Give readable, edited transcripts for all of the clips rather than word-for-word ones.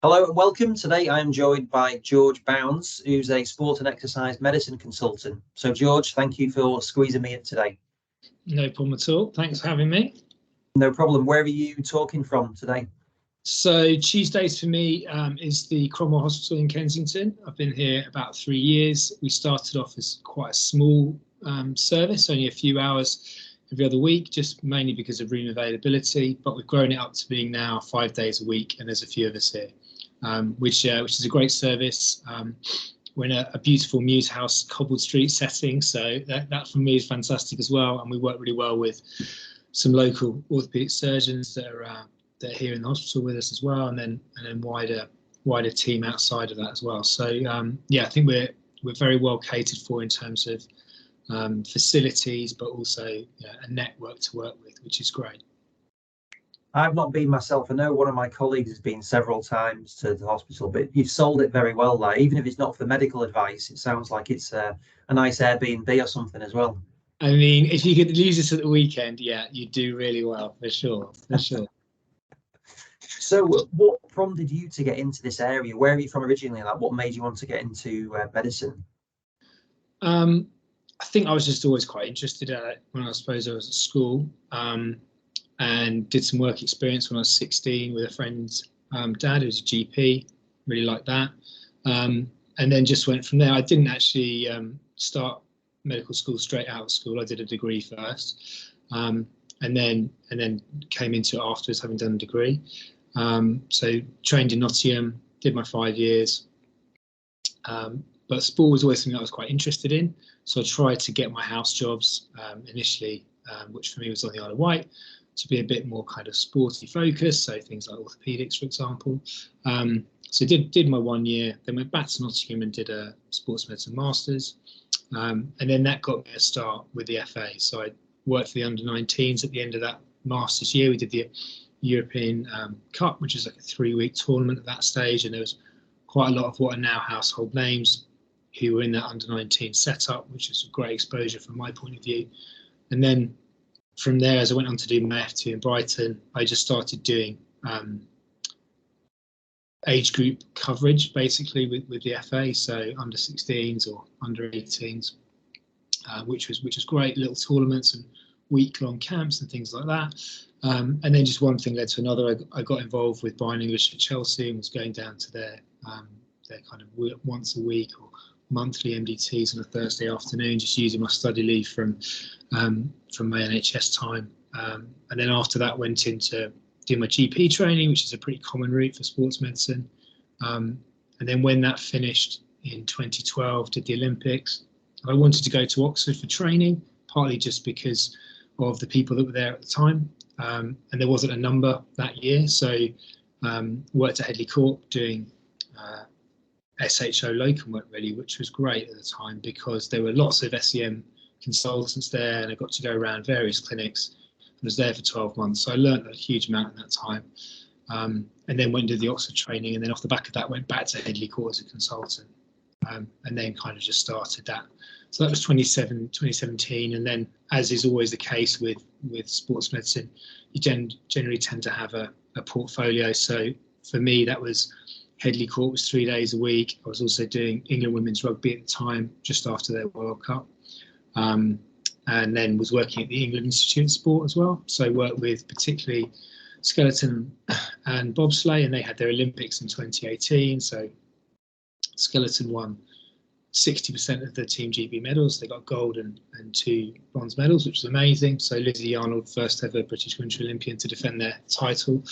Hello and welcome. Today I'm joined by George Bownes, who's a sport and exercise medicine consultant. So George, thank you for squeezing me in today. No problem at all. Thanks for having me. No problem. Where are you talking from today? So Tuesdays for me is the Cromwell Hospital in Kensington. I've been here about 3 years. We started off as quite a small service, only a few hours every other week, just mainly because of room availability, but we've grown it up to being now 5 days a week, and there's a few of us here, which is a great service. We're in a beautiful Mews House cobbled street setting, so that for me is fantastic as well, and we work really well with some local orthopaedic surgeons that are here in the hospital with us as well, and then wider team outside of that as well. So yeah, I think we're very well catered for in terms of facilities, but also a network to work with, which is great. I've not been myself. I know one of my colleagues has been several times to the hospital, but you've sold it very well. Like, even if it's not for medical advice, it sounds like it's a nice Airbnb or something as well. I mean, if you could use this at the weekend, yeah, you do really well, for sure. So what prompted you to get into this area? Where are you from originally? Like, what made you want to get into medicine? I think I was just always quite interested in it when I suppose I was at school, and did some work experience when I was 16 with a friend's dad, who was a GP, really liked that. And then just went from there. I didn't actually start medical school straight out of school. I did a degree first, and then came into it afterwards, having done a degree. So trained in Nottingham, did my 5 years, but sport was always something I was quite interested in. So I tried to get my house jobs initially, which for me was on the Isle of Wight, to be a bit more kind of sporty focused, so things like orthopaedics, for example. So did my 1 year, then went back to Nottingham and did a sports medicine masters, and then that got me a start with the FA. So I worked for the under-19s at the end of that masters year. We did the European Cup, which is like a 3-week tournament at that stage, and there was quite a lot of what are now household names who were in that under-19 setup, which is a great exposure from my point of view. And then from there, as I went on to do my F2 in Brighton, I just started doing age group coverage, basically, with the FA, so under 16s or under 18s, which was great, little tournaments and week-long camps and things like that. And then just one thing led to another. I got involved with Buying English at Chelsea and was going down to their kind of once a week or monthly MDTs on a Thursday afternoon, just using my study leave from my NHS time. And then after that went into do my GP training, which is a pretty common route for sports medicine. And then when that finished in 2012, did the Olympics. I wanted to go to Oxford for training, partly just because of the people that were there at the time. And there wasn't a number that year. So worked at Headley Corp doing SHO locum work, really, which was great at the time because there were lots of SEM consultants there, and I got to go around various clinics. I was there for 12 months, so I learned a huge amount in that time. And then went and did the Oxford training, and then off the back of that went back to Headley Court as a consultant, and then kind of just started that. So that was 2017, and then, as is always the case with sports medicine, you generally tend to have a portfolio. So for me, that was Headley Court was 3 days a week. I was also doing England Women's Rugby at the time, just after their World Cup. And then was working at the England Institute of Sport as well. So I worked with particularly skeleton and bobsleigh, and they had their Olympics in 2018. So skeleton won 60% of the Team GB medals. They got gold and 2 bronze medals, which was amazing. So Lizzie Arnold, first ever British Winter Olympian to defend their title,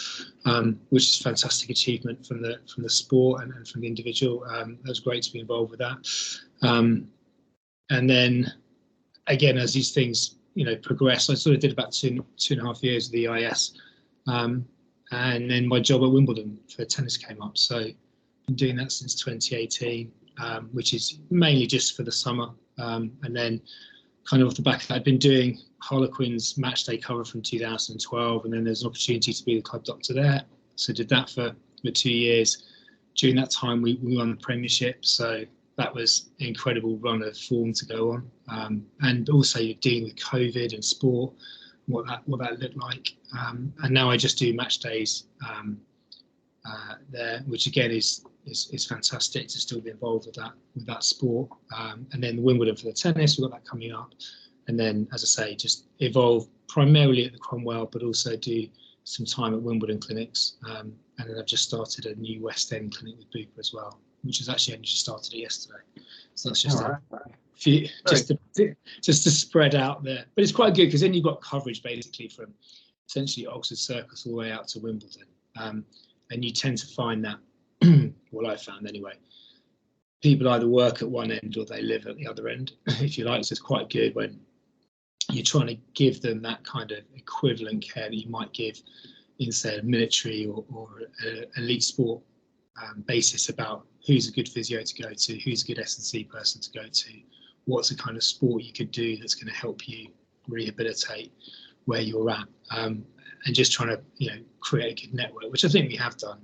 which is a fantastic achievement from the sport and from the individual. It was great to be involved with that. And then again, as these things progress, I sort of did about two and a half years of the EIS, and then my job at Wimbledon for tennis came up. So I've been doing that since 2018. Which is mainly just for the summer, and then kind of off the back of that, I've been doing Harlequins match day cover from 2012, and then there's an opportunity to be the club doctor there, so did that for 2 years. During that time we won the Premiership, so that was an incredible run of form to go on, and also you're dealing with COVID and sport, what that looked like, and now I just do match days there, which again is fantastic to still be involved with that sport. And then Wimbledon for the tennis, we've got that coming up. And then, as I say, just evolve primarily at the Cromwell, but also do some time at Wimbledon clinics. And then I've just started a new West End clinic with Bupa as well, which has actually only just started it yesterday. So that's just just to spread out there. But it's quite good because then you've got coverage basically from essentially Oxford Circus all the way out to Wimbledon. And you tend to find that, well, I found anyway, people either work at one end or they live at the other end, if you like. So it's quite good when you're trying to give them that kind of equivalent care that you might give in, say, a military or elite sport basis about who's a good physio to go to, who's a good S&C person to go to, what's the kind of sport you could do that's going to help you rehabilitate where you're at, and just trying to create a good network, which I think we have done.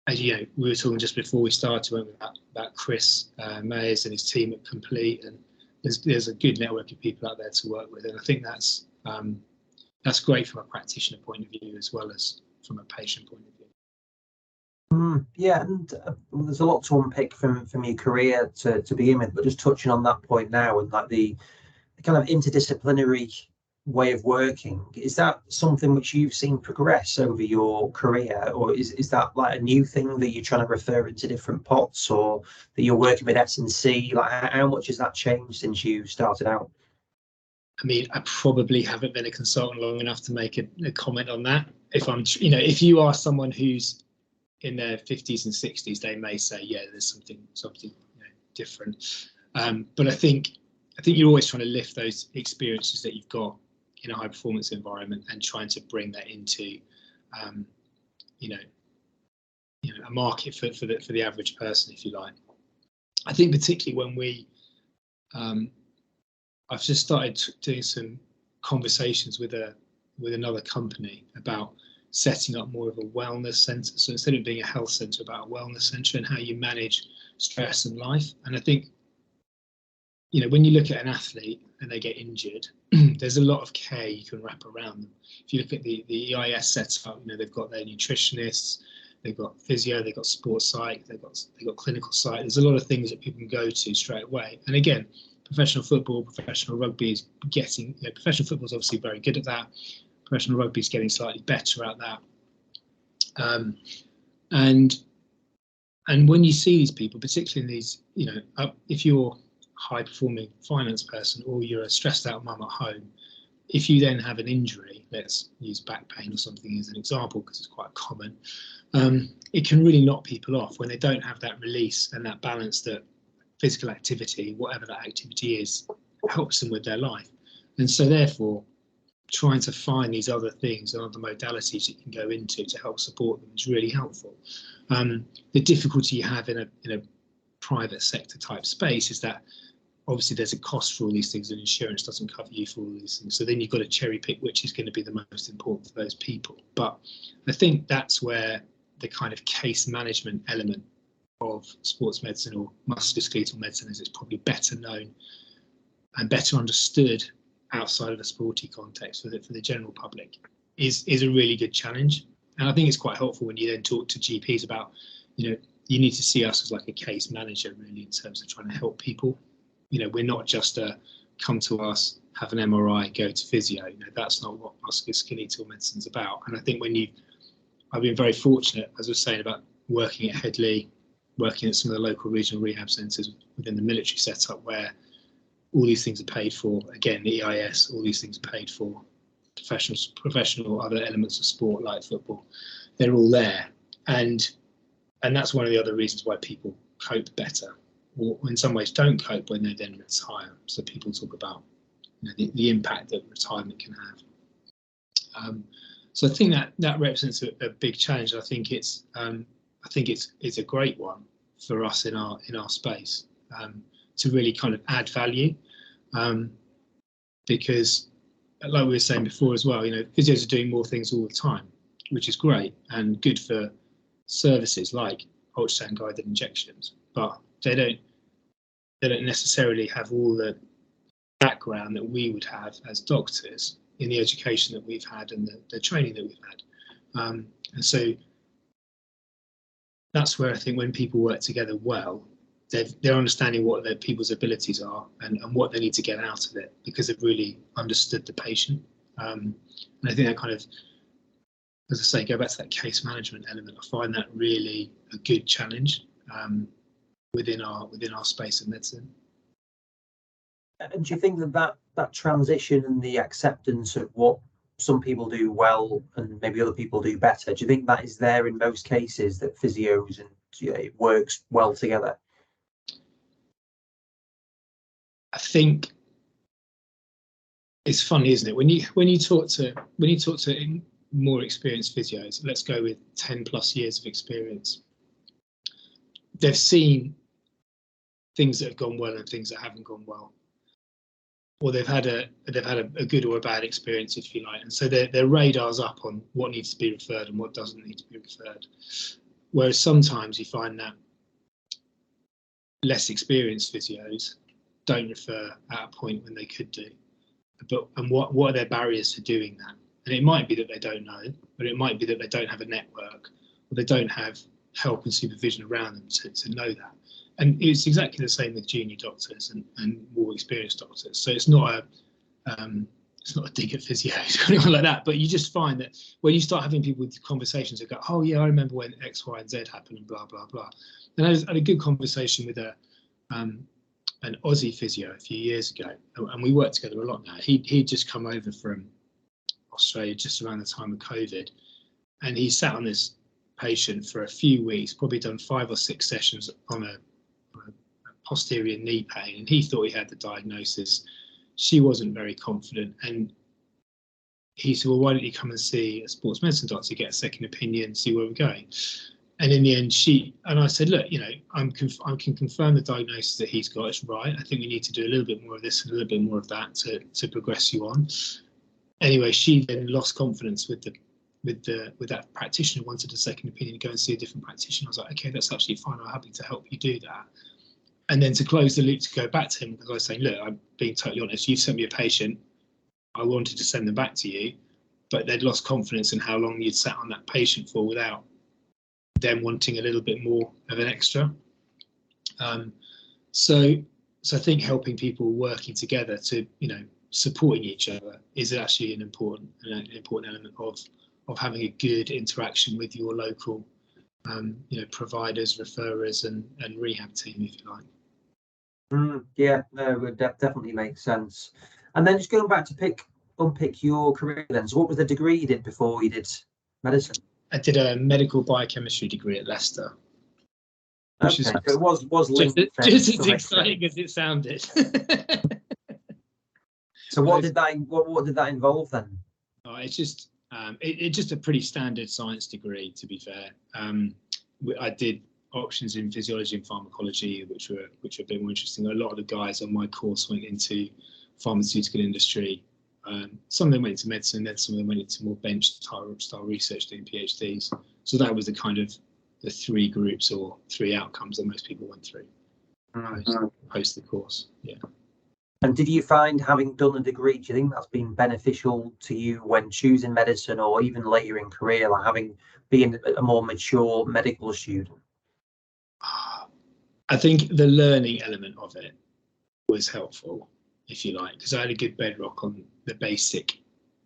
As you know, we were talking just before we started about Chris Mayers and his team at Complete, and there's a good network of people out there to work with, and I think that's great from a practitioner point of view as well as from a patient point of view. Yeah, and there's a lot to unpick from your career to begin with, but just touching on that point now, and like the kind of interdisciplinary way of working, is that something which you've seen progress over your career, or is that like a new thing that you're trying to refer into different pots, or that you're working with S&C? Like, how much has that changed since you started out? I mean, I probably haven't been a consultant long enough to make a comment on that. If you are someone who's in their 50s and 60s, they may say, yeah, there's something different. But I think you're always trying to lift those experiences that you've got in a high performance environment and trying to bring that into a market for the average person, if you like. I think particularly when I've just started doing some conversations with another company about setting up more of a wellness centre. So instead of being a health centre, about a wellness centre and how you manage stress and life. And I think when you look at an athlete and they get injured, there's a lot of care you can wrap around them. If you look at the EIS setup, they've got their nutritionists, they've got physio, they've got sports psych, they've got clinical psych. There's a lot of things that people can go to straight away. And again, professional football, professional rugby is getting, professional football is obviously very good at that. Professional rugby is getting slightly better at that. And when you see these people, particularly in these, if you're high performing finance person or you're a stressed out mum at home, if you then have an injury, let's use back pain or something as an example because it's quite common, it can really knock people off when they don't have that release and that balance that physical activity, whatever that activity is, helps them with their life. And so therefore trying to find these other things and other modalities you can go into to help support them is really helpful. The difficulty you have in a private sector type space is that obviously there's a cost for all these things and insurance doesn't cover you for all these things. So then you've got to cherry pick which is going to be the most important for those people. But I think that's where the kind of case management element of sports medicine or musculoskeletal medicine is probably better known and better understood outside of a sporty context for the general public is a really good challenge. And I think it's quite helpful when you then talk to GPs about, you need to see us as like a case manager really in terms of trying to help people. We're not just a come to us, have an MRI, go to physio. That's not what musculoskeletal medicine's about. And I think I've been very fortunate, as I was saying, about working at Headley, working at some of the local regional rehab centres within the military setup where all these things are paid for. Again, the EIS, all these things are paid for. Professional other elements of sport like football, they're all there. And that's one of the other reasons why people cope better, or in some ways don't cope when they then retire. So people talk about the impact that retirement can have. So I think that represents a big challenge. I think it's a great one for us in our space to really kind of add value, because like we were saying before as well, physios are doing more things all the time, which is great and good for services like ultrasound guided injections, but they don't necessarily have all the background that we would have as doctors in the education that we've had and the training that we've had. And so that's where I think when people work together well, they're understanding what their people's abilities are and what they need to get out of it, because they've really understood the patient. And I think that kind of, as I say, go back to that case management element. I find that really a good challenge within our space of medicine. And do you think that transition and the acceptance of what some people do well and maybe other people do better, do you think that is there in most cases, that physios and it works well together? I think it's funny, isn't it? When you talk to more experienced physios, let's go with 10+ years of experience, they've seen things that have gone well and things that haven't gone well, or they've had a good or a bad experience, if you like, and so their radar's up on what needs to be referred and what doesn't need to be referred. Whereas sometimes you find that less experienced physios don't refer at a point when they could do. And what are their barriers to doing that? And it might be that they don't know, but it might be that they don't have a network, or they don't have help and supervision around them to know that. And it's exactly the same with junior doctors and more experienced doctors. So it's not a dig at physios or anything like that, but you just find that when you start having people with conversations that go, oh yeah, I remember when X, Y, and Z happened and blah, blah, blah. And I had a good conversation with an Aussie physio a few years ago, and we worked together a lot now. He'd just come over from Australia just around the time of COVID, and he sat on this patient for a few weeks, probably done 5 or 6 sessions on a posterior knee pain, and he thought he had the diagnosis. She wasn't very confident, and he said, well, why don't you come and see a sports medicine doctor, get a second opinion, see where we're going? And in the end, I said, look, I can confirm the diagnosis that he's got is right. I think we need to do a little bit more of this and a little bit more of that to progress you on. Anyway, she then lost confidence with that practitioner, wanted a second opinion, go and see a different practitioner. I was like, okay, that's absolutely fine. I'm happy to help you do that. And then to close the loop, to go back to him, because I was saying, look, I'm being totally honest. You've sent me a patient. I wanted to send them back to you, but they'd lost confidence in how long you'd sat on that patient for without them wanting a little bit more of an extra. So I think helping people working together to, supporting each other is actually an important element of having a good interaction with your local, providers, referrers, and rehab team, if you like. Yeah, no, it would definitely makes sense. And then just going back to unpick your career then. So what was the degree you did before you did medicine? I did a medical biochemistry degree at Leicester. Okay, so it was linked. Just as exciting as it sounded. So what did that involve then? It's just it's just a pretty standard science degree, to be fair. I did options in physiology and pharmacology, which were a bit more interesting. A lot of the guys on my course went into pharmaceutical industry. Some of them went into medicine, then some of them went into more bench style research, doing PhDs. So that was the kind of the 3 groups or 3 outcomes that most people went through post the course. Yeah. And did you find, having done a degree, do you think that's been beneficial to you when choosing medicine, or even later in career, like being a more mature medical student? I think the learning element of it was helpful, if you like, because I had a good bedrock on the basic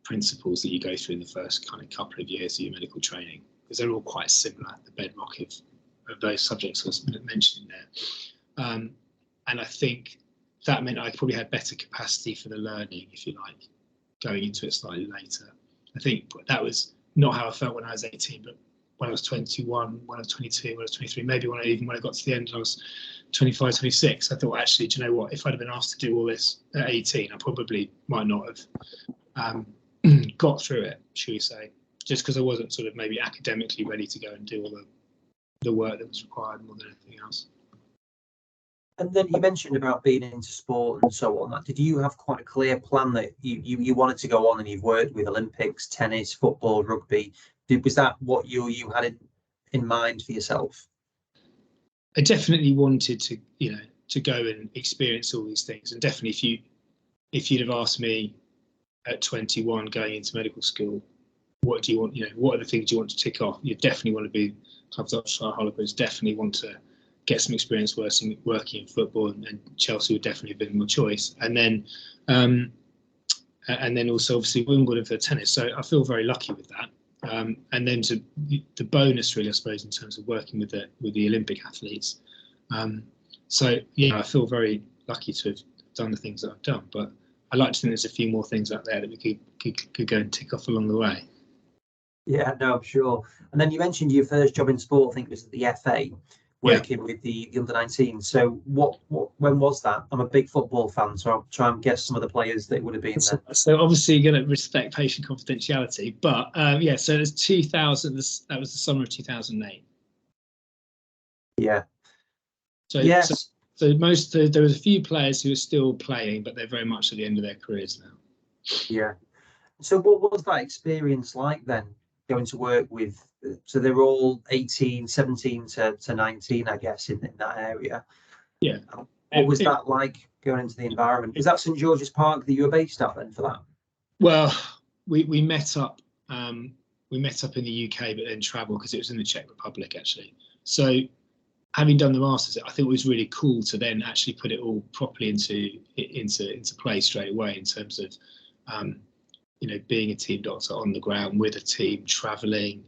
principles that you go through in the first kind of couple of years of your medical training, because they're all quite similar, the bedrock of those subjects was mentioned there. And I think that meant I probably had better capacity for the learning, if you like, going into it slightly later. I think that was not how I felt when I was 18, but when I was 21, when I was 22, when I was 23, maybe when I got to the end and I was 25, 26, I thought, actually, do you know what? If I'd have been asked to do all this at 18, I probably might not have got through it, should we say, just because I wasn't sort of maybe academically ready to go and do all the work that was required more than anything else. And then you mentioned about being into sport and so on. Did you have quite a clear plan that you wanted to go on, and you've worked with Olympics, tennis, football, rugby? Was that what you had in mind for yourself? I definitely wanted to go and experience all these things, and definitely if you'd have asked me at 21 going into medical school, what do you want? What are the things you want to tick off? You definitely want to be clubs outside Harlequins definitely want to get some experience working in football, and Chelsea would definitely have been my choice. And then also obviously Wimbledon for tennis. So I feel very lucky with that. And then the bonus really, I suppose, in terms of working with the Olympic athletes. So yeah, I feel very lucky to have done the things that I've done. But I like to think there's a few more things out there that we could go and tick off along the way. Yeah, no, I'm sure. And then you mentioned your first job in sport, I think it was at the FA, working with the under-19. So when was that? I'm a big football fan, so I'll try and guess some of the players that would have been there. So obviously you're going to respect patient confidentiality, but yeah, so it's 2000, that was the summer of 2008. Yeah. So yes. So there was a few players who are still playing, but they're very much at the end of their careers now. Yeah. So what was that experience like then, going to work with, so they were all 18, 17 to 19, I guess, in that area. Yeah. What was that like going into the environment? Was that St George's Park that you were based at then for that? Well, we met up in the UK, but then travelled because it was in the Czech Republic actually. So having done the Masters, I think it was really cool to then actually put it all properly into play straight away in terms of being a team doctor on the ground with a team, travelling,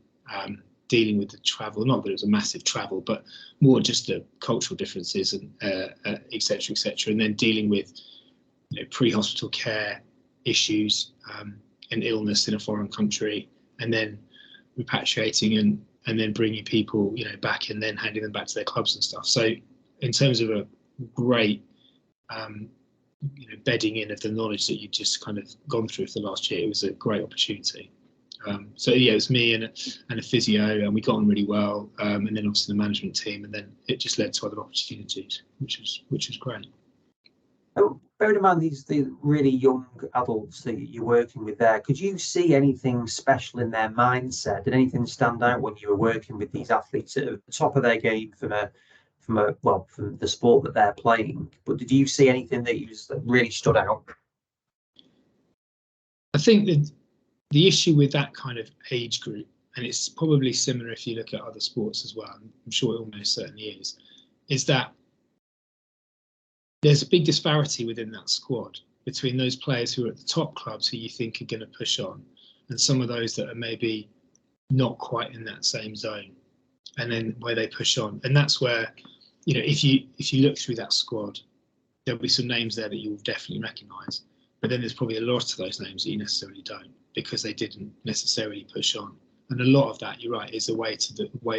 dealing with the travel. Not that it was a massive travel, but more just the cultural differences and et cetera, and then dealing with pre-hospital care issues and illness in a foreign country, and then repatriating and then bringing people back and then handing them back to their clubs and stuff. So in terms of a great bedding in of the knowledge that you've just kind of gone through for the last year, it was a great opportunity. So yeah, it was me and a physio, and we got on really well, and then obviously the management team, and then it just led to other opportunities, which was great. Oh, bearing in mind the really young adults that you're working with there, could you see anything special in their mindset? Did anything stand out when you were working with these athletes at the top of their game from the sport that they're playing? But did you see anything that really stood out? I think that the issue with that kind of age group, and it's probably similar if you look at other sports as well, I'm sure it almost certainly is that there's a big disparity within that squad between those players who are at the top clubs who you think are going to push on, and some of those that are maybe not quite in that same zone, and then where they push on. And that's where, if you look through that squad, there'll be some names there that you will definitely recognise, but then there's probably a lot of those names that you necessarily don't, because they didn't necessarily push on. And a lot of that, you're right, is the way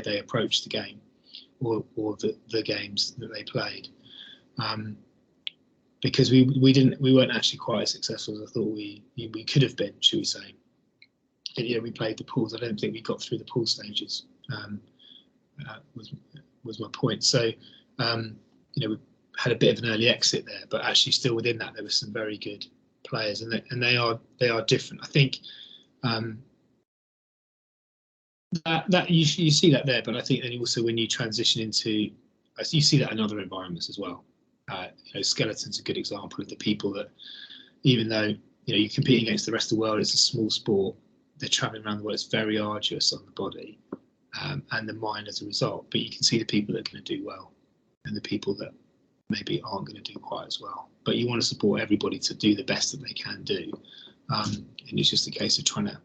they approach the game, or the games that they played. Because we weren't actually quite as successful as I thought we could have been, should we say. And, we played the pools. I don't think we got through the pool stages, was my point. So, we had a bit of an early exit there, but actually still within that, there were some very good players, and they are different. I think that you see that there, but I think then also when you transition into, you see that in other environments as well. Skeleton's a good example of the people that, even though you're competing against the rest of the world, it's a small sport. They're traveling around the world. It's very arduous on the body and the mind as a result. But you can see the people that are going to do well, and the people that maybe aren't going to do quite as well. But you want to support everybody to do the best that they can do, and it's just a case of trying to,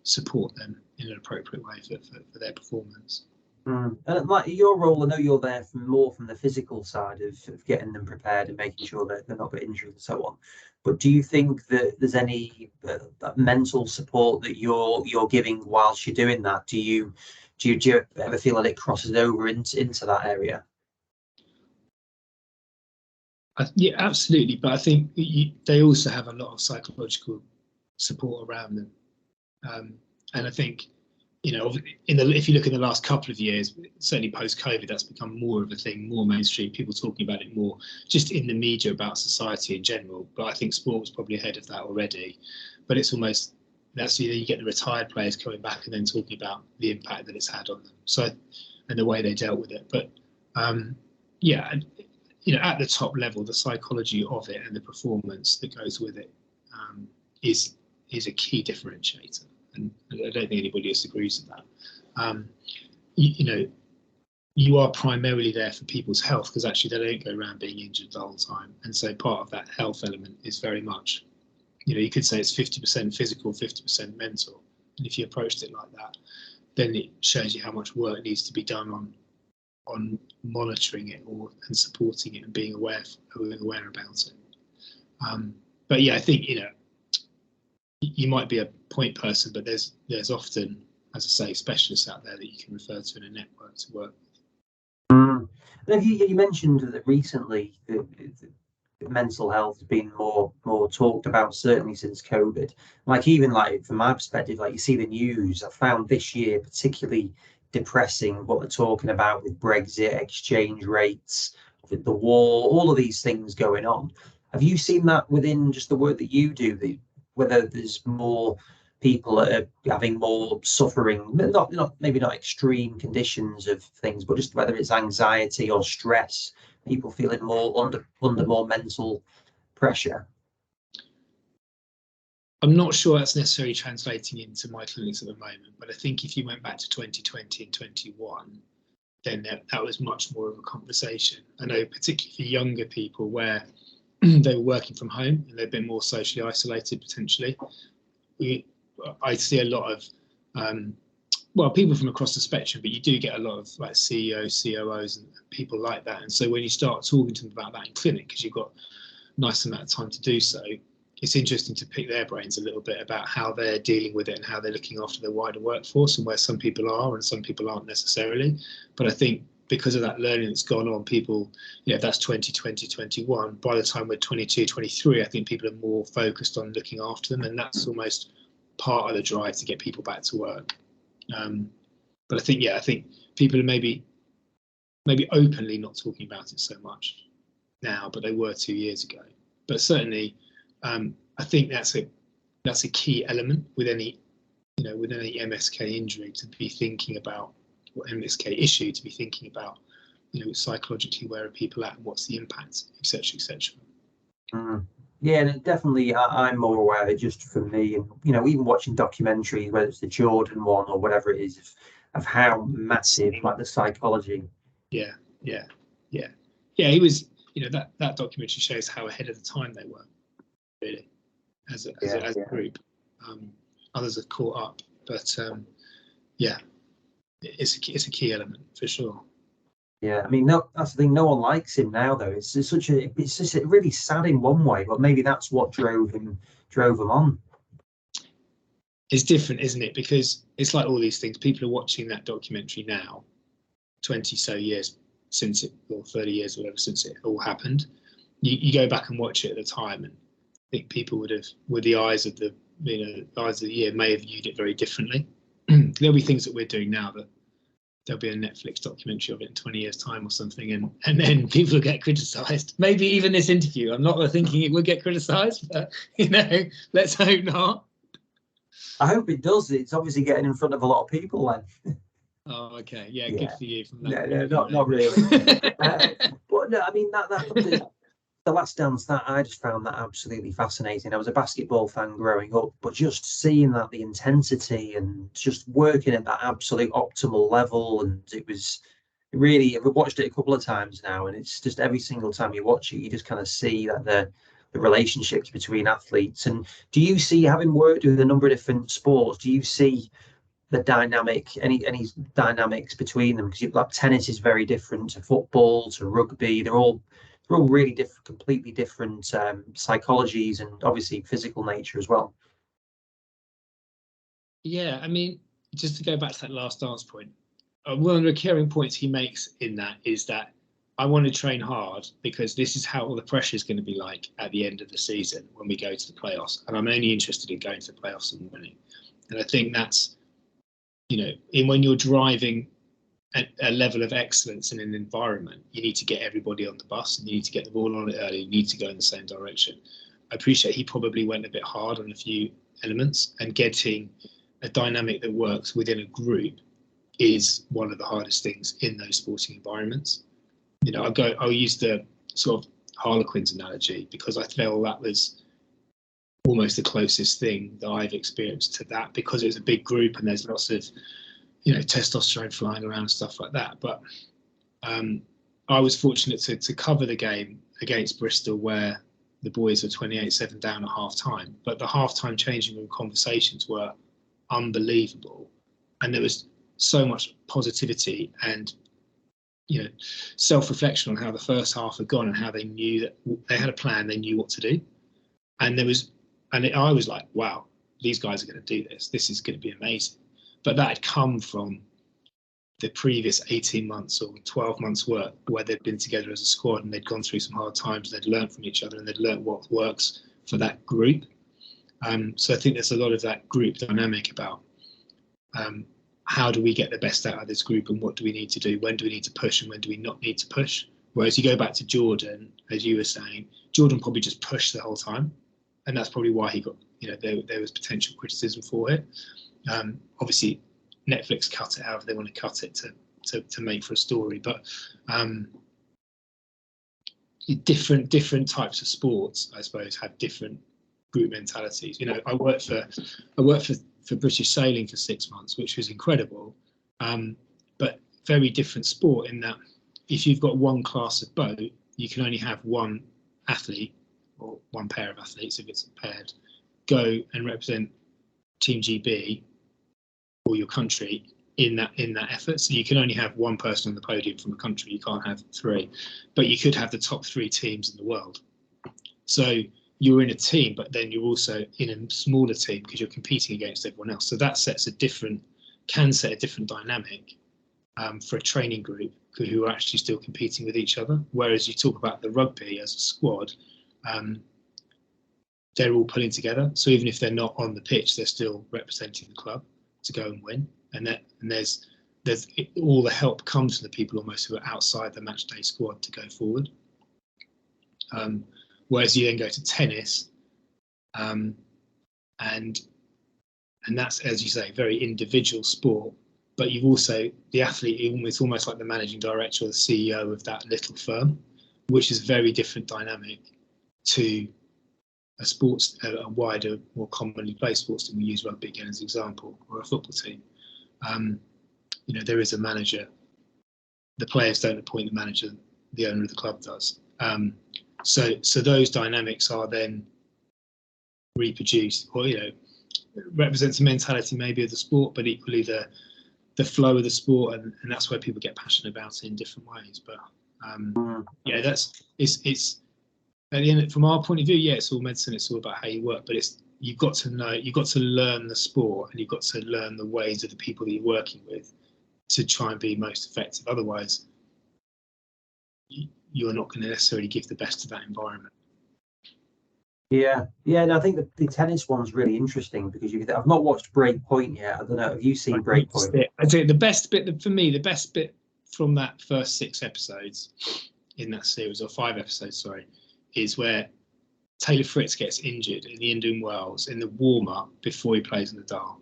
support them in an appropriate way for their performance. And like your role, I know you're there more from the physical side of getting them prepared and making sure that they're not getting injured and so on. But do you think that there's any mental support that you're giving whilst you're doing that? Do you ever feel that it crosses over into that area? Yeah, absolutely. But I think they also have a lot of psychological support around them, and I think, if you look in the last couple of years, certainly post-COVID, that's become more of a thing, more mainstream, people talking about it more, just in the media about society in general. But I think sport was probably ahead of that already. But it's almost, that's, you get the retired players coming back and then talking about the impact that it's had on them, so, and the way they dealt with it. But yeah, at the top level, the psychology of it and the performance that goes with it is a key differentiator. And I don't think anybody disagrees with that. You know, you are primarily there for people's health, because actually they don't go around being injured the whole time. And so part of that health element is very much, you know, you could say it's 50% physical, 50% mental. And if you approached it like that, then it shows you how much work needs to be done on monitoring it and supporting it and being aware about it. But yeah, I think, you know, you might be a point person, but there's often, as I say, specialists out there that you can refer to in a network to work with. And you mentioned that recently the mental health has been more talked about, certainly since COVID. Like, even like from my perspective, like you see the news, I found this year particularly depressing what they're talking about with Brexit, exchange rates, with the war, all of these things going on. Have you seen that within just the work that you do, whether there's more people are having more suffering, maybe not extreme conditions of things, but just whether it's anxiety or stress, people feeling more under more mental pressure? I'm not sure that's necessarily translating into my clinics at the moment, but I think if you went back to 2020 and 21, then that was much more of a conversation. I know particularly for younger people where they were working from home and they've been more socially isolated potentially. I see a lot of people from across the spectrum, but you do get a lot of like CEOs, COOs and people like that. And so when you start talking to them about that in clinic, because you've got a nice amount of time to do so, it's interesting to pick their brains a little bit about how they're dealing with it and how they're looking after their wider workforce, and where some people are and some people aren't necessarily. But I think because of that learning that's gone on, people, you know, that's 2020, 21. By the time we're 22, 23, I think people are more focused on looking after them, and that's almost part of the drive to get people back to work. But I think people are maybe openly not talking about it so much now, but they were 2 years ago. But certainly, I think that's a key element with any MSK injury, to be thinking about, or MSK issue, to be thinking about, you know, psychologically, where are people at and what's the impact, etc., etc. Yeah, definitely. I'm more aware of it just from me, and you know, even watching documentaries, whether it's the Jordan one or whatever it is, of how massive like the psychology. Yeah. He was, you know, that documentary shows how ahead of the time they were, really, as a group. Others have caught up, but it's a key element for sure. Yeah, I mean, no, that's the thing. No one likes him now, though. It's just really sad in one way, but maybe that's what drove him on. It's different, isn't it? Because it's like all these things. People are watching that documentary now, 20 so years since it, or 30 years, or whatever, since it all happened. You go back and watch it at the time, and I think people would have, with the eyes of the ear, may have viewed it very differently. There'll be things that we're doing now that there'll be a Netflix documentary of it in 20 years' time or something, and then people will get criticised. Maybe even this interview. I'm not thinking it will get criticised, but, you know, let's hope not. I hope it does. It's obviously getting in front of a lot of people then. Oh, okay. Yeah, good for you. From that not really. But no, I mean, the Last Dance, that I just found that absolutely fascinating. I was a basketball fan growing up, but just seeing that, the intensity and just working at that absolute optimal level, and it was really, I've watched it a couple of times now, and it's just every single time you watch it, you just kind of see that the relationships between athletes. And do you see, having worked with a number of different sports, do you see the dynamic, any dynamics between them? Because like tennis is very different to football, to rugby. They're all really different, completely different psychologies, and obviously physical nature as well. Yeah, I mean, just to go back to that Last Dance point, one of the recurring points he makes in that is that I want to train hard because this is how all the pressure is going to be like at the end of the season when we go to the playoffs, and I'm only interested in going to the playoffs and winning. And I think that's, you know, when you're driving a level of excellence in an environment, you need to get everybody on the bus, and you need to get the ball on it early. You need to go in the same direction. I appreciate he probably went a bit hard on a few elements, and getting a dynamic that works within a group is one of the hardest things in those sporting environments. You know, I'll use the sort of Harlequins analogy because I feel that was almost the closest thing that I've experienced to that, because it was a big group and there's lots of, testosterone flying around and stuff like that. But I was fortunate to cover the game against Bristol, where the boys were 28-7 down at half time. But the half-time changing room conversations were unbelievable. And there was so much positivity and, self-reflection on how the first half had gone and how they knew that they had a plan, they knew what to do. And I was like, wow, these guys are going to do this. This is going to be amazing. But that had come from the previous 18 months or 12 months work where they'd been together as a squad and they'd gone through some hard times, they'd learned from each other and they'd learned what works for that group. So I think there's a lot of that group dynamic about how do we get the best out of this group and what do we need to do? When do we need to push and when do we not need to push? Whereas you go back to Jordan, as you were saying, Jordan probably just pushed the whole time. And that's probably why he got, there was potential criticism for it. Obviously, Netflix cut it out if they want to cut it to make for a story. But different types of sports, I suppose, have different group mentalities. I worked for British Sailing for 6 months, which was incredible, but very different sport in that if you've got one class of boat, you can only have one athlete or one pair of athletes if it's paired go and represent Team GB or your country in that effort. So you can only have one person on the podium from a country. You can't have three, but you could have the top 3 teams in the world. So you're in a team, but then you're also in a smaller team because you're competing against everyone else. So that can set a different dynamic for a training group who are actually still competing with each other. Whereas you talk about the rugby as a squad, they're all pulling together. So even if they're not on the pitch, they're still representing the club to go and win. And there's all the help comes from the people almost who are outside the match day squad to go forward. Whereas you then go to tennis, and that's, as you say, very individual sport. But you've also the athlete. It's almost like the managing director or the CEO of that little firm, which is a very different dynamic to a wider, more commonly played sports team. We use rugby again as an example, or a football team. There is a manager. The players don't appoint the manager; the owner of the club does. So those dynamics are then reproduced, or represents the mentality maybe of the sport, but equally the flow of the sport, and that's where people get passionate about it in different ways. But it's at the end, from our point of view, it's all medicine. It's all about how you work, but you've got to learn the sport, and you've got to learn the ways of the people that you're working with to try and be most effective. Otherwise, you're not going to necessarily give the best to that environment. And I think the tennis one's really interesting because I've not watched Breakpoint yet. I don't know. Have you seen Breakpoint? I'd say the best bit for me, the best bit from that first 6 episodes in that series, or 5 episodes, sorry, is where Taylor Fritz gets injured in the Indian Wells in the warm-up before he plays in the Dart.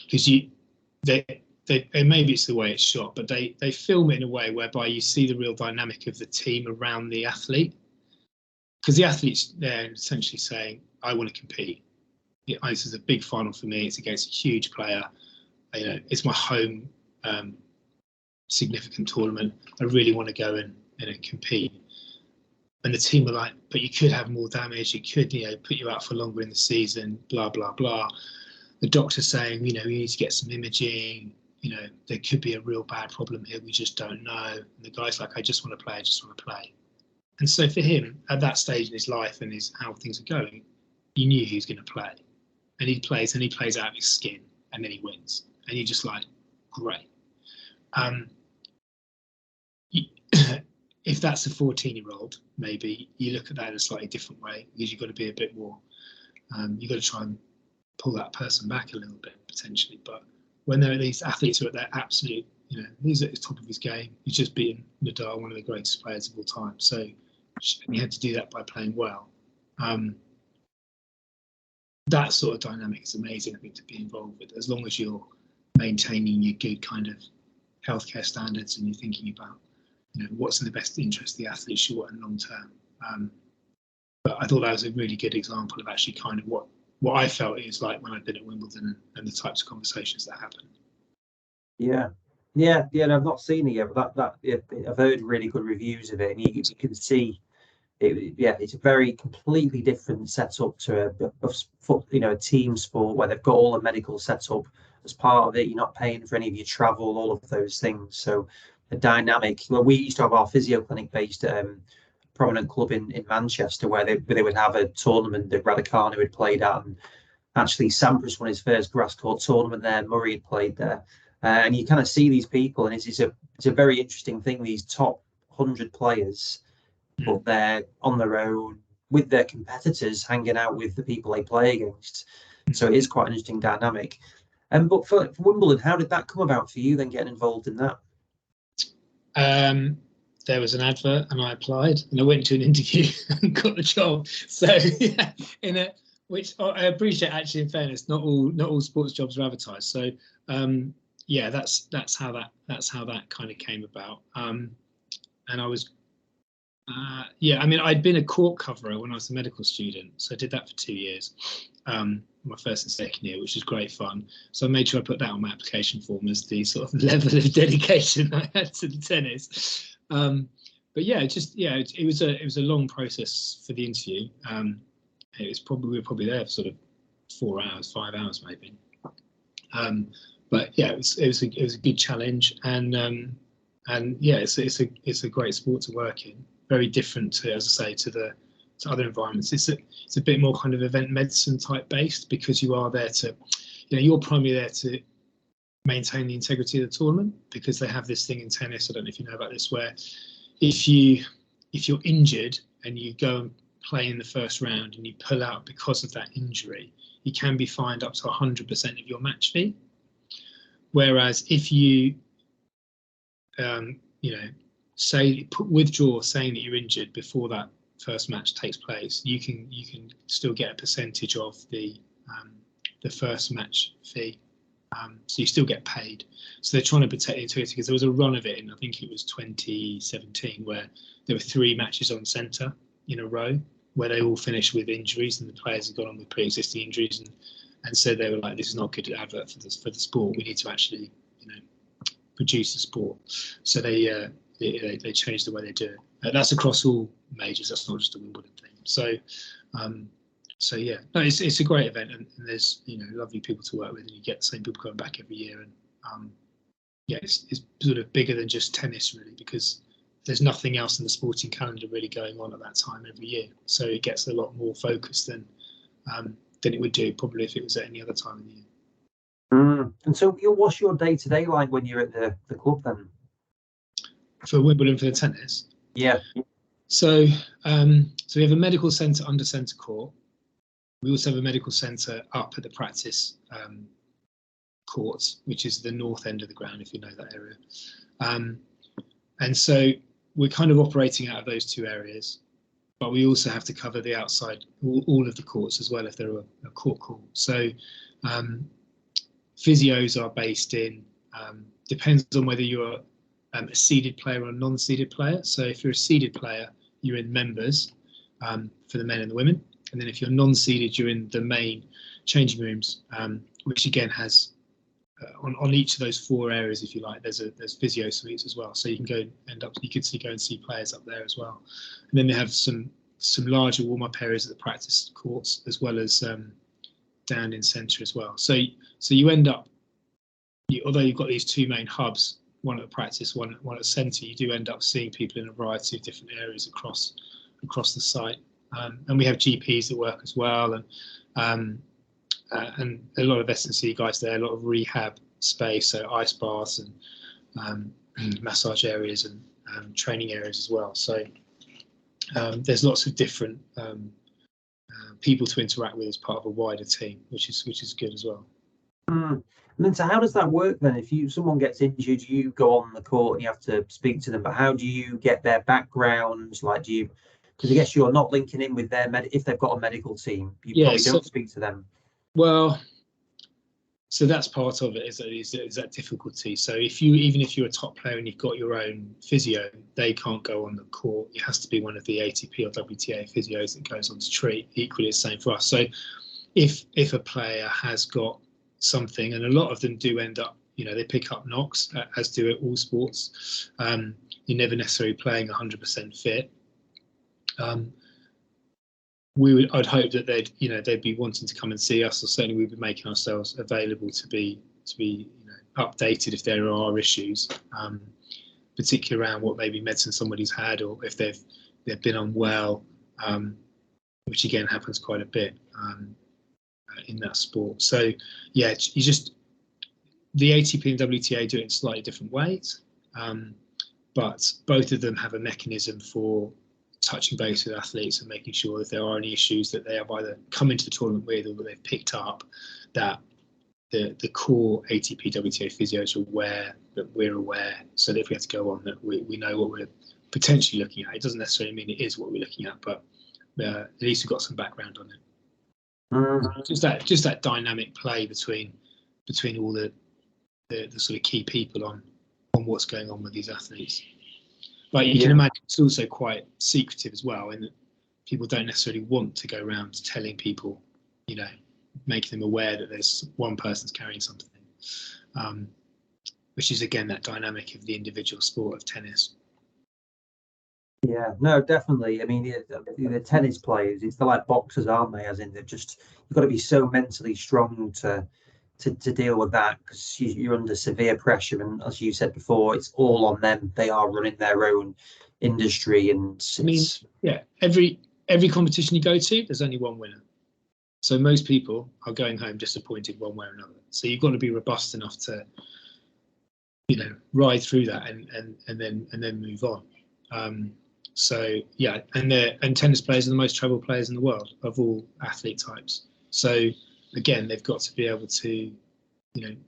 Because maybe it's the way it's shot, but they film it in a way whereby you see the real dynamic of the team around the athlete. Because the athlete's there essentially saying, I want to compete. This is a big final for me. It's against a huge player. It's my home significant tournament. I really want to go and compete. And the team are like, but you could have more damage. It could, put you out for longer in the season, blah, blah, blah. The doctor's saying, we need to get some imaging. There could be a real bad problem here. We just don't know. And the guy's like, I just want to play. I just want to play. And so for him, at that stage in his life and how things are going, he knew he was going to play. And he plays out of his skin, and then he wins. And you're just like, great. If that's a 14-year-old, maybe you look at that in a slightly different way, because you've got to be a bit more, you've got to try and pull that person back a little bit, potentially. But when these athletes are at their absolute, he's at the top of his game. He's just beaten Nadal, one of the greatest players of all time. So he had to do that by playing well. That sort of dynamic is amazing, I think, to be involved with, as long as you're maintaining your good kind of healthcare standards and you're thinking about, what's in the best interest of the athlete short and long term. But I thought that was a really good example of actually kind of what I felt it was like when I'd been at Wimbledon and the types of conversations that happened. Yeah, yeah. No, I've not seen it yet, but yeah, I've heard really good reviews of it, and you can see it. Yeah, it's a very completely different setup to a team sport where they've got all the medical setup as part of it. You're not paying for any of your travel, all of those things. So the dynamic. Well, we used to have our physio clinic based at a prominent club in Manchester where they would have a tournament that Raducanu had played at, and actually Sampras won his first grass court tournament there. Murray had played there, and you kind of see these people, and it's a very interesting thing. These top 100 players, but they're on their own with their competitors, hanging out with the people they play against. So it is quite an interesting dynamic. But for Wimbledon, how did that come about for you then getting involved in that? There was an advert and I applied and I went to an interview and got the job. So yeah, which I appreciate actually. In fairness, not all sports jobs are advertised. So yeah, that's how that kind of came about. And I was yeah, I mean, I'd been a court coverer when I was a medical student, so I did that for 2 years, my first and second year, which was great fun. So I made sure I put that on my application form as the sort of level of dedication I had to the tennis. But yeah, it was a long process for the interview. We were probably there for sort of 4 hours, 5 hours maybe. But yeah, it was a good challenge, and yeah, it's a great sport to work in. Very different to, as I say, to other environments. It's a bit more kind of event medicine type based, because you are there to, you're primarily there to maintain the integrity of the tournament, because they have this thing in tennis. I don't know if you know about this, where if you're injured and you go and play in the first round and you pull out because of that injury, you can be fined up to 100% of your match fee. Whereas if you withdraw saying that you're injured before that first match takes place, you can still get a percentage of the first match fee, so you still get paid. So they're trying to protect the integrity, because there was a run of it in, I think it was 2017, where there were 3 matches on centre in a row where they all finished with injuries, and the players had gone on with pre-existing injuries, and so they were like, this is not good advert for the sport. We need to actually produce the sport. So they changed the way they do it. That's across all majors. That's not just a Wimbledon thing. So yeah, no, it's a great event, and there's lovely people to work with, and you get the same people coming back every year. And yeah, it's sort of bigger than just tennis really, because there's nothing else in the sporting calendar really going on at that time every year. So it gets a lot more focus than it would do probably if it was at any other time of the year. And so, what's your day-to-day like when you're at the club then? For Wimbledon, for the tennis? Yeah. So we have a medical centre under centre court. We also have a medical centre up at the practice courts, which is the north end of the ground, if you know that area. And so we're kind of operating out of those 2 areas, but we also have to cover the outside, all of the courts as well, if they're a court call. So physios are based in, depends on whether you're a seeded player or a non-seeded player. So if you're a seeded player, you're in members for the men and the women. And then if you're non-seeded, you're in the main changing rooms, which again has, on each of those 4 areas, if you like, there's physio suites as well. So you can go and see players up there as well. And then they have some larger warm-up areas at the practice courts, as well as down in centre as well. So you end up, although you've got these 2 main hubs, one at the practice, one at centre, you do end up seeing people in a variety of different areas across the site. And we have GPs that work as well, and a lot of S&C guys there, a lot of rehab space, so ice baths and massage areas and training areas as well. So there's lots of different people to interact with as part of a wider team, which is good as well. And then, so how does that work then? If someone gets injured, you go on the court and you have to speak to them. But how do you get their backgrounds? Like, because I guess you're not linking in with their if they've got a medical team, you probably don't speak to them. Well, so that's part of it, is that difficulty. So even if you're a top player and you've got your own physio, they can't go on the court. It has to be one of the ATP or WTA physios that goes on to treat. Equally, it's the same for us. So if a player has got something, and a lot of them do end up they pick up knocks, as do all sports. You're never necessarily playing 100% fit. I'd hope that they'd be wanting to come and see us, or certainly we'd be making ourselves available to be updated if there are issues, particularly around what maybe medicine somebody's had, or if they've been unwell, which again happens quite a bit in that sport. So yeah, the ATP and WTA do it in slightly different ways, but both of them have a mechanism for touching base with athletes and making sure if there are any issues that they have either come into the tournament with or that they've picked up, that the core ATP WTA physios are aware, that we're aware, so that if we have to go on, that we know what we're potentially looking at. It doesn't necessarily mean it is what we're looking at, but at least we've got some background on it. Just that dynamic play between all the sort of key people on what's going on with these athletes. But you can imagine it's also quite secretive as well, in that people don't necessarily want to go around telling people, making them aware that there's one person's carrying something, which is again that dynamic of the individual sport of tennis. Yeah, no, definitely. I mean, the tennis players, they're like boxers, aren't they? As in, you've got to be so mentally strong to deal with that, because you're under severe pressure, and as you said before, it's all on them. They are running their own industry, and every competition you go to, there's only one winner. So most people are going home disappointed one way or another. So you've got to be robust enough to, ride through that and then move on. So yeah, and tennis players are the most travel players in the world of all athlete types. So again, they've got to be able to,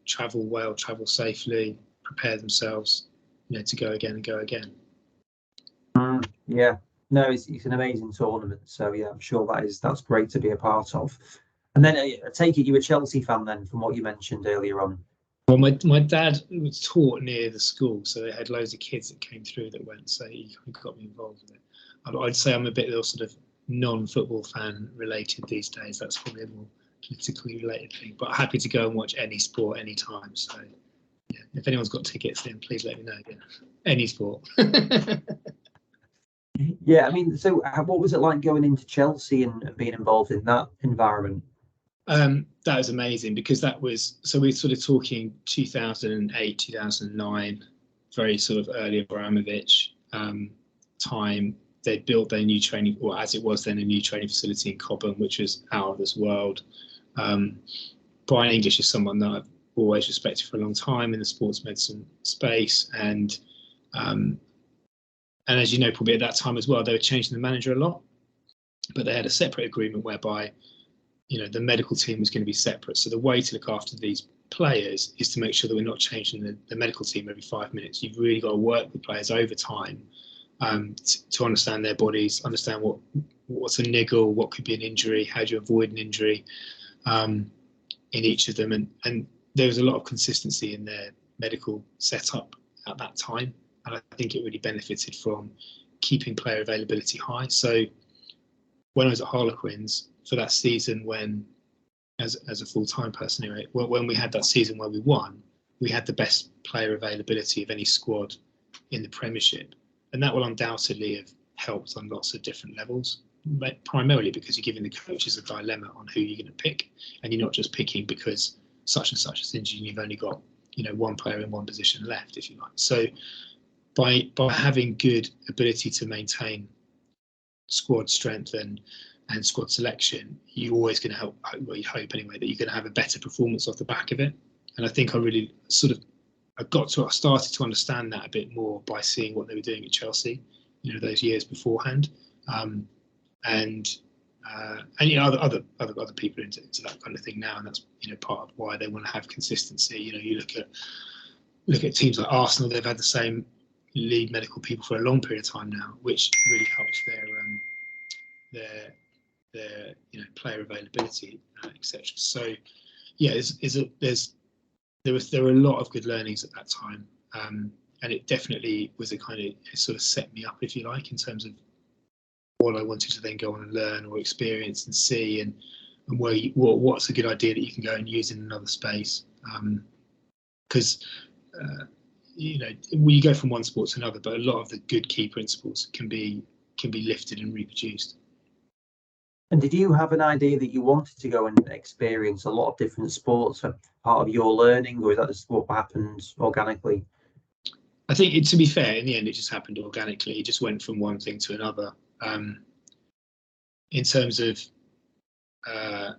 travel well, travel safely, prepare themselves, to go again and go again. Yeah, no, it's an amazing tournament. So yeah, I'm sure that's great to be a part of. And then I take it you were a Chelsea fan then, from what you mentioned earlier on. Well, my dad was taught near the school, so they had loads of kids that came through that went, so he got me involved with it. I'd say I'm a bit of a sort of non-football fan related these days. That's probably a more politically related thing, but happy to go and watch any sport anytime. So yeah, if anyone's got tickets, then please let me know. Yeah. Any sport. Yeah, I mean, so what was it like going into Chelsea and being involved in that environment? That was amazing, because we're sort of talking 2008, 2009, very sort of early Abramovich time. They built their new training, or as it was then, a new training facility in Cobham, which was out of this world. Brian English is someone that I've always respected for a long time in the sports medicine space, and as you know, probably at that time as well, they were changing the manager a lot, but they had a separate agreement whereby the medical team was going to be separate. So the way to look after these players is to make sure that we're not changing the medical team every 5 minutes. You've really got to work with players over time to understand their bodies, understand what's a niggle, what could be an injury, how do you avoid an injury in each of them. And there was a lot of consistency in their medical setup at that time. And I think it really benefited from keeping player availability high. So when I was at Harlequins, for that season, when as a full-time person anyway, when we had that season where we won, we had the best player availability of any squad in the Premiership, and that will undoubtedly have helped on lots of different levels, primarily because you're giving the coaches a dilemma on who you're going to pick, and you're not just picking because such and such is injured and you've only got one player in one position left, if you like. So by having good ability to maintain squad strength and squad selection, you're always going to help. Well, you hope anyway that you're going to have a better performance off the back of it. And I think I really I started to understand that a bit more by seeing what they were doing at Chelsea, those years beforehand, and other people into that kind of thing now, and that's part of why they want to have consistency. You look at teams like Arsenal; they've had the same lead medical people for a long period of time now, which really helps their player availability, etc. So yeah, there were a lot of good learnings at that time, and it definitely was it sort of set me up, if you like, in terms of what I wanted to then go on and learn or experience and see, and what's a good idea that you can go and use in another space. because you go from one sport to another, but a lot of the good key principles can be lifted and reproduced. And did you have an idea that you wanted to go and experience a lot of different sports for part of your learning, or is that just what happened organically? I think, to be fair, in the end, it just happened organically. It just went from one thing to another. In terms of, that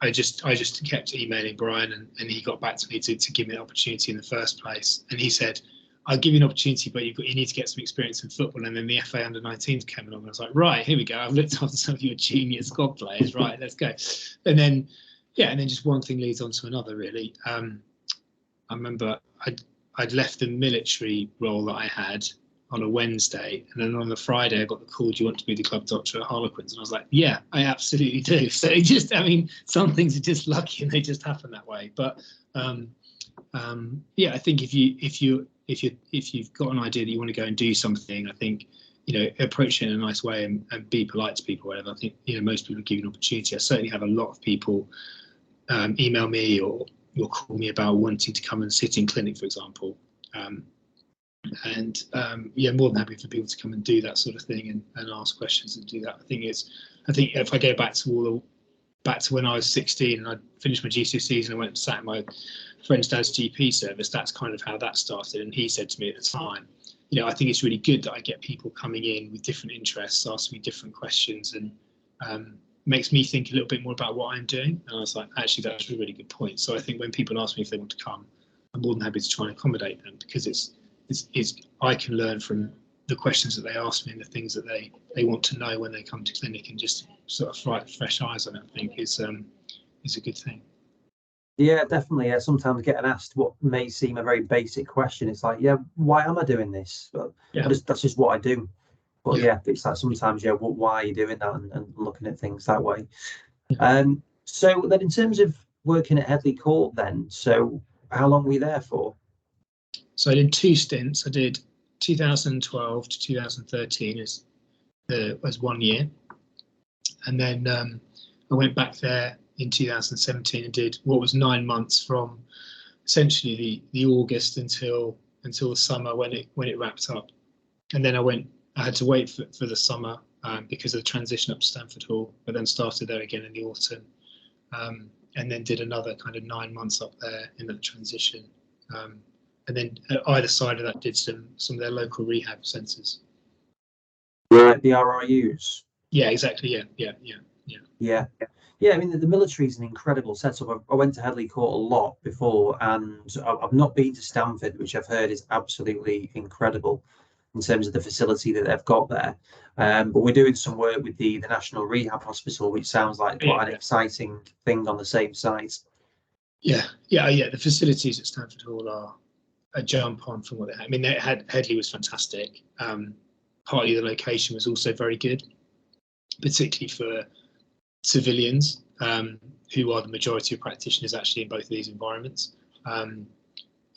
I just kept emailing Brian, and he got back to me to give me an opportunity in the first place. And he said, "I'll give you an opportunity, but you need to get some experience in football." And then the FA under-19s came along, and I was like, "Right, here we go. I've looked after some of your junior squad players. Right, let's go." And then just one thing leads on to another, really. I remember I'd left the military role that I had on a Wednesday, and then on the Friday I got the call, "Do you want to be the club doctor at Harlequins?" And I was like, "Yeah, I absolutely do." So some things are just lucky and they just happen that way. But I think if you've got an idea that you want to go and do something, I think approach it in a nice way and be polite to people. Whatever. I think most people give you an opportunity. I certainly have a lot of people email me or call me about wanting to come and sit in clinic, for example. More than happy for people to come and do that sort of thing and ask questions and do that. I think if I go back to when I was 16 and I finished my GCSEs and I went and sat in my friend's dad's GP service, that's kind of how that started. And he said to me at the time, I think it's really good that I get people coming in with different interests, asking me different questions, and makes me think a little bit more about what I'm doing. And I was like, actually, that's a really good point. So I think when people ask me if they want to come, I'm more than happy to try and accommodate them, because I can learn from the questions that they ask me and the things that they want to know when they come to clinic, and just sort of fresh eyes on it, I think is a good thing. Yeah, definitely. Yeah, sometimes getting asked what may seem a very basic question, it's like, why am I doing this? But that's just what I do. But it's like sometimes, why are you doing that, and looking at things that way. So then, in terms of working at Headley Court, then, so how long were you there for? So I did 2 stints. I did 2012 to 2013 as 1 year, and then I went back there in 2017 and did what was 9 months, from essentially the August until the summer when it wrapped up. And then I had to wait for the summer because of the transition up to Standford Hall, but then started there again in the autumn, and then did another kind of 9 months up there in that transition. And then either side of that did some of their local rehab centres. Right, the RRUs. Yeah, exactly. Yeah. I mean, the military is an incredible setup. I went to Headley Court a lot before, and I've not been to Standford, which I've heard is absolutely incredible in terms of the facility that they've got there. But we're doing some work with the National Rehab Hospital, which sounds like quite an exciting thing on the same site. Yeah. The facilities at Standford Hall are a jump on from what they had. I mean, Headley was fantastic. Partly the location was also very good, particularly for civilians, who are the majority of practitioners actually in both of these environments.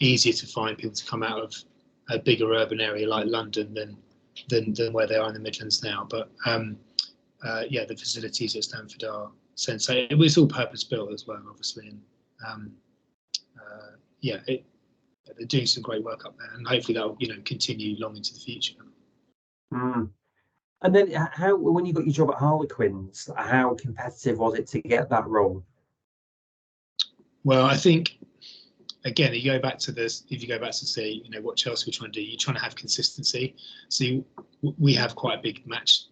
Easier to find people to come out of a bigger urban area like London than where they are in the Midlands now. But the facilities at Standford are sensational. It was all purpose built as well, obviously, and they're doing some great work up there, and hopefully that will continue long into the future. And then, how, when you got your job at Harlequins, how competitive was it to get that role? Well, I think, again, if you go back to say, what Chelsea were trying to do, you're trying to have consistency. So we have quite a big match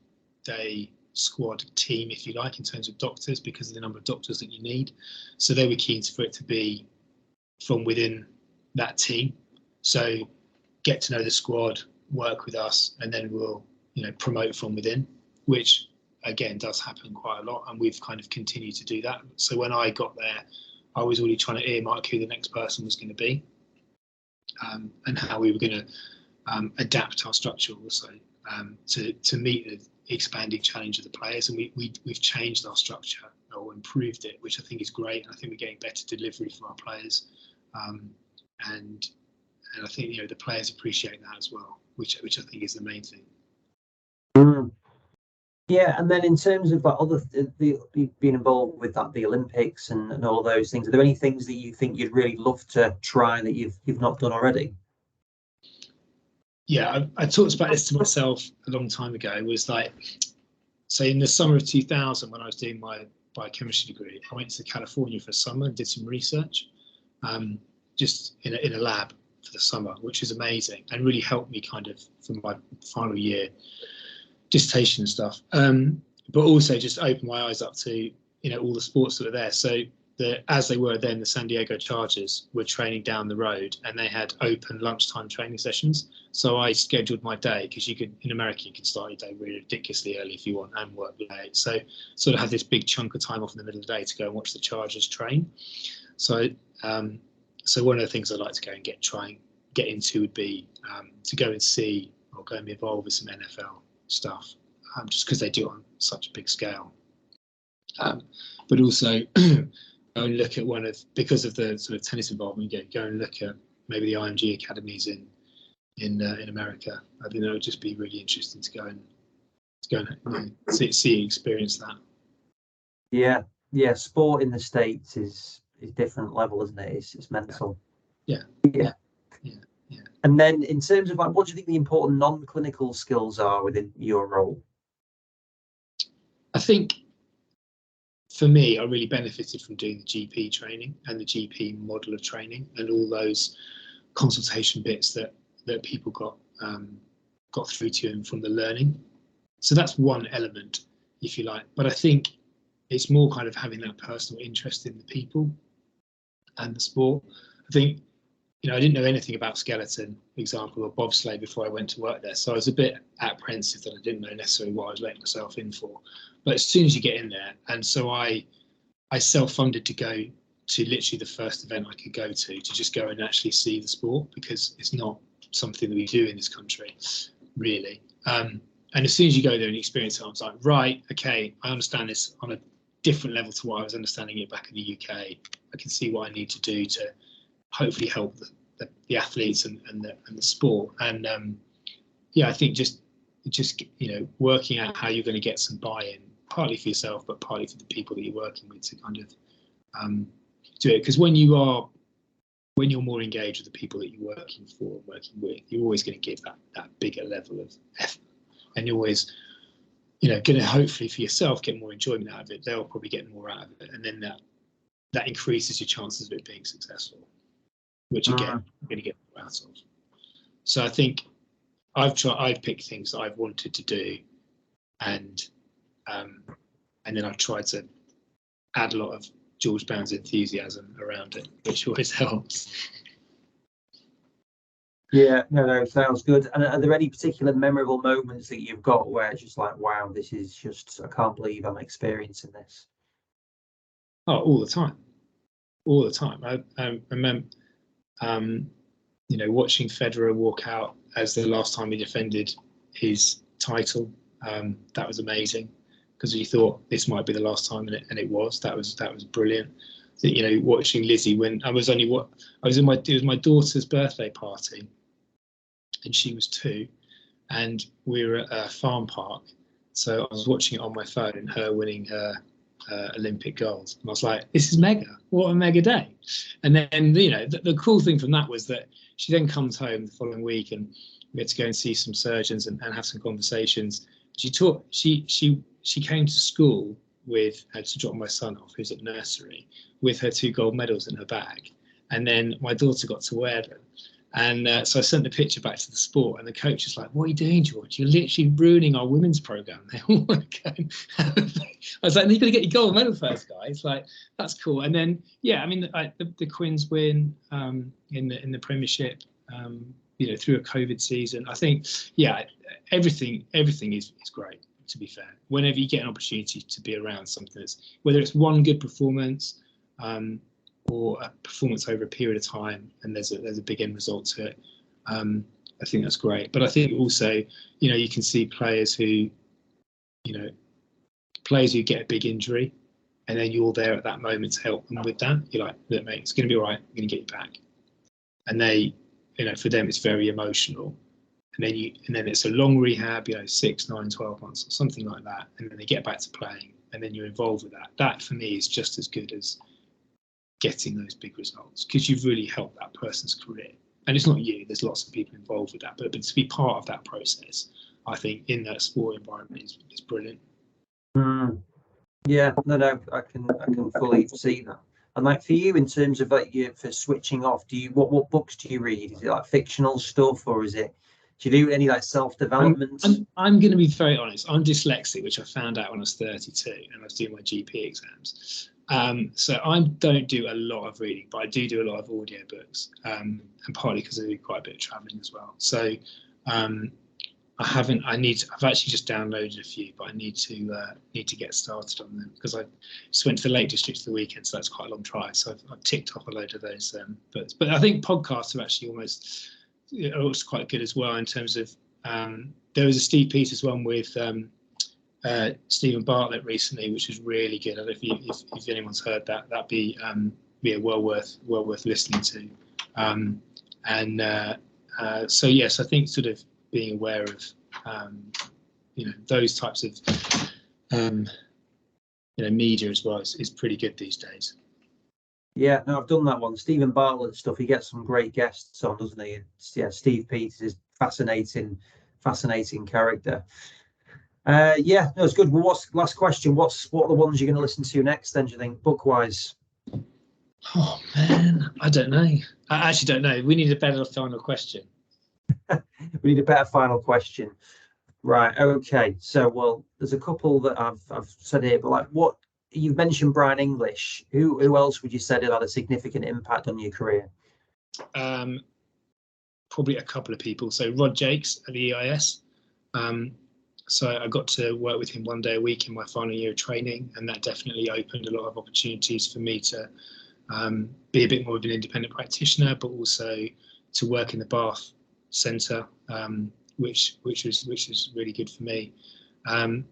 day squad team, if you like, in terms of doctors, because of the number of doctors that you need. So they were keen for it to be from within that team. So get to know the squad, work with us, and then we'll promote from within, which again does happen quite a lot, and we've kind of continued to do that. So when I got there, I was already trying to earmark who the next person was going to be, and how we were going to adapt our structure also to meet the expanding challenge of the players. And we've changed our structure or improved it, which I think is great. And I think we're getting better delivery from our players, and I think the players appreciate that as well, which I think is the main thing. Yeah, and then in terms of like other being involved with that, the Olympics and all those things, are there any things that you think you'd really love to try that you've not done already? Yeah, I talked about this to myself a long time ago. It was like, so in the summer of 2000, when I was doing my biochemistry degree, I went to California for a summer and did some research, just in a lab for the summer, which is amazing and really helped me kind of for my final year dissertation and stuff. But also just opened my eyes up to all the sports that were there. So as they were then, the San Diego Chargers were training down the road, and they had open lunchtime training sessions. So I scheduled my day, because in America you can start your day really ridiculously early if you want and work late. So sort of had this big chunk of time off in the middle of the day to go and watch the Chargers train. So so one of the things I'd like to go and try and get into would be to go and see or go and be involved with some NFL stuff, just because they do it on such a big scale. But also go and look at because of the sort of tennis involvement, go and look at maybe the IMG academies in America. I think that would just be really interesting to go and see experience that. Yeah, sport in the States is different level, isn't it? It's mental. Yeah. And then in terms of like, what do you think the important non-clinical skills are within your role? I think for me, I really benefited from doing the GP training and the GP model of training and all those consultation bits that people got through to him from the learning. So that's one element, if you like. But I think it's more kind of having that personal interest in the people and the sport. I think, I didn't know anything about skeleton, for example, or bobsleigh before I went to work there. So I was a bit apprehensive that I didn't know necessarily what I was letting myself in for. But as soon as you get in there, and so I self-funded to go to literally the first event I could go to just go and actually see the sport, because it's not something that we do in this country, really. And as soon as you go there and experience it, I was like, right, okay, I understand this on a different level to what I was understanding it back in the UK. I can see what I need to do to hopefully help the athletes and the sport. And I think just working out how you're going to get some buy-in, partly for yourself, but partly for the people that you're working with, to kind of do it. Because when you're more engaged with the people that you're working for and working with, you're always going to give that bigger level of effort, and you're always going to hopefully for yourself get more enjoyment out of it. They'll probably get more out of it, and then that increases your chances of it being successful, which again you're going to get more out of. So I think I've picked things that I've wanted to do, and then I've tried to add a lot of George Bownes enthusiasm around it, which always helps. Yeah, no, sounds good. And are there any particular memorable moments that you've got where it's just like, wow, this is just, I can't believe I'm experiencing this? Oh, all the time. I remember, watching Federer walk out as the last time he defended his title. That was amazing, because you thought this might be the last time, and it was. That was brilliant. Watching Lizzie when it was my daughter's birthday party, and she was 2, and we were at a farm park. So I was watching it on my phone, and her winning her Olympic gold, and I was like, "This is mega! What a mega day!" And then the cool thing from that was that she then comes home the following week, and we had to go and see some surgeons and have some conversations. She came to school to drop my son off, who's at nursery, with her 2 gold medals in her bag, and then my daughter got to wear them. And so I sent the picture back to the sport, and the coach was like, "What are you doing, George? You're literally ruining our women's program. They all want to go." I was like, "You've got to get your gold medal first, guys." Like, that's cool. And then, the Quins win in the Premiership, through a COVID season. I think, everything is great, to be fair. Whenever you get an opportunity to be around something whether it's one good performance, or a performance over a period of time, and there's a big end result to it, I think that's great. But I think also, you can see players who get a big injury, and then you're there at that moment to help them with that. You're like, "Look, mate, it's going to be all right. I'm going to get you back." And they, for them, it's very emotional. and then it's a long rehab, 6, 9, 12 months or something like that, and then they get back to playing, and then you're involved with that. That for me is just as good as getting those big results, because you've really helped that person's career. And it's not you, there's lots of people involved with that, but to be part of that process, I think in that sport environment is brilliant. Yeah, no, I can fully see that. And like for you, in terms of like for switching off, what books do you read? Is it like fictional stuff, or do you do any like self-development? I'm going to be very honest. I'm dyslexic, which I found out when I was 32, and I was doing my GP exams. So I don't do a lot of reading, but I do a lot of audiobooks, and partly because I do quite a bit of traveling as well. So I've actually just downloaded a few, but I need to get started on them, because I just went to the Lake District for the weekend, so that's quite a long drive. So I've ticked off a load of those. But I think podcasts are actually almost quite good as well, in terms of there was a Steve Peters one with Stephen Bartlett recently, which was really good. I don't know if anyone's heard that. That'd be well worth listening to. So yes, I think sort of being aware of those types of media as well is pretty good these days. Yeah, no, I've done that one. Stephen Bartlett stuff. He gets some great guests on, doesn't he? Yeah, Steve Peters is fascinating character. Yeah, no, it's good. Well, last question? What are the ones you're going to listen to next? Then, do you think, book-wise? Oh man, I don't know. I actually don't know. We need a better final question. We need a better final question. Right. Okay. So, well, there's a couple that I've said here, but like, what you've mentioned, Brian English. Who else would you say had a significant impact on your career? Probably a couple of people. So Rod Jakes at the EIS. So I got to work with him one day a week in my final year of training, and that definitely opened a lot of opportunities for me to be a bit more of an independent practitioner, but also to work in the Bath Centre, which is really good for me. And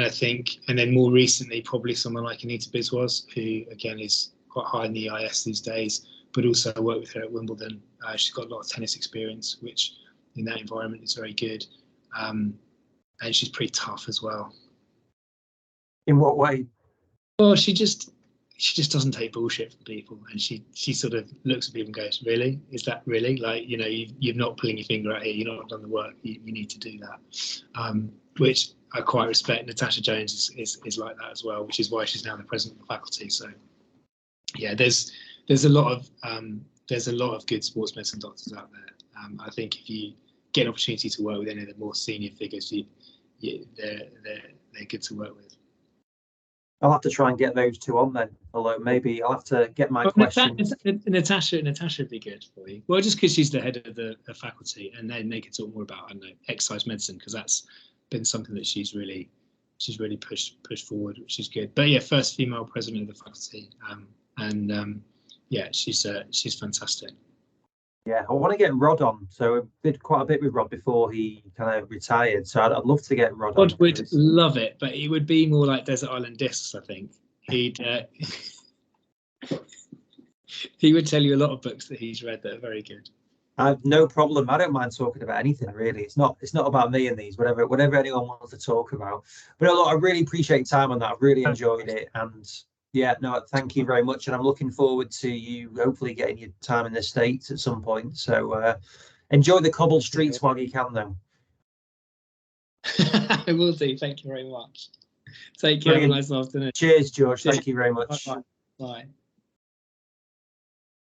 I think, and then more recently, probably someone like Anita Biswas, who again is quite high in the EIS these days, but also I worked with her at Wimbledon. She's got a lot of tennis experience, which in that environment is very good. And she's pretty tough as well. In what way? Well, she just doesn't take bullshit from people, and she sort of looks at people and goes, "Really? Is that really like you're not pulling your finger out here? You're not done the work. You need to do that." Which I quite respect. Natasha Jones is like that as well, which is why she's now the president of the faculty. So yeah, there's a lot of good sports medicine doctors out there. I think if you get an opportunity to work with any of the more senior figures, they're good to work with. I'll have to try and get those two on then. Although maybe I'll have to get my questions. Natasha would be good for you. Well, just because she's the head of the faculty, and then they can talk more about exercise medicine, because that's been something that she's really pushed forward, which is good. But yeah, first female president of the faculty, yeah, she's fantastic. Yeah, I want to get Rod on. So I did quite a bit with Rod before he kind of retired. So I'd love to get Rod on. Rod would love it, but it would be more like Desert Island Discs, I think. He would tell you a lot of books that he's read that are very good. I have no problem. I don't mind talking about anything, really. It's not about me and these, whatever anyone wants to talk about. But I really appreciate your time on that. I've really enjoyed it. And yeah, no, thank you very much. And I'm looking forward to you hopefully getting your time in the States at some point. So enjoy the cobbled streets while you can, though. I will do. Thank you very much. Take care. Have a nice afternoon. Cheers, George. Thank you very much. Bye.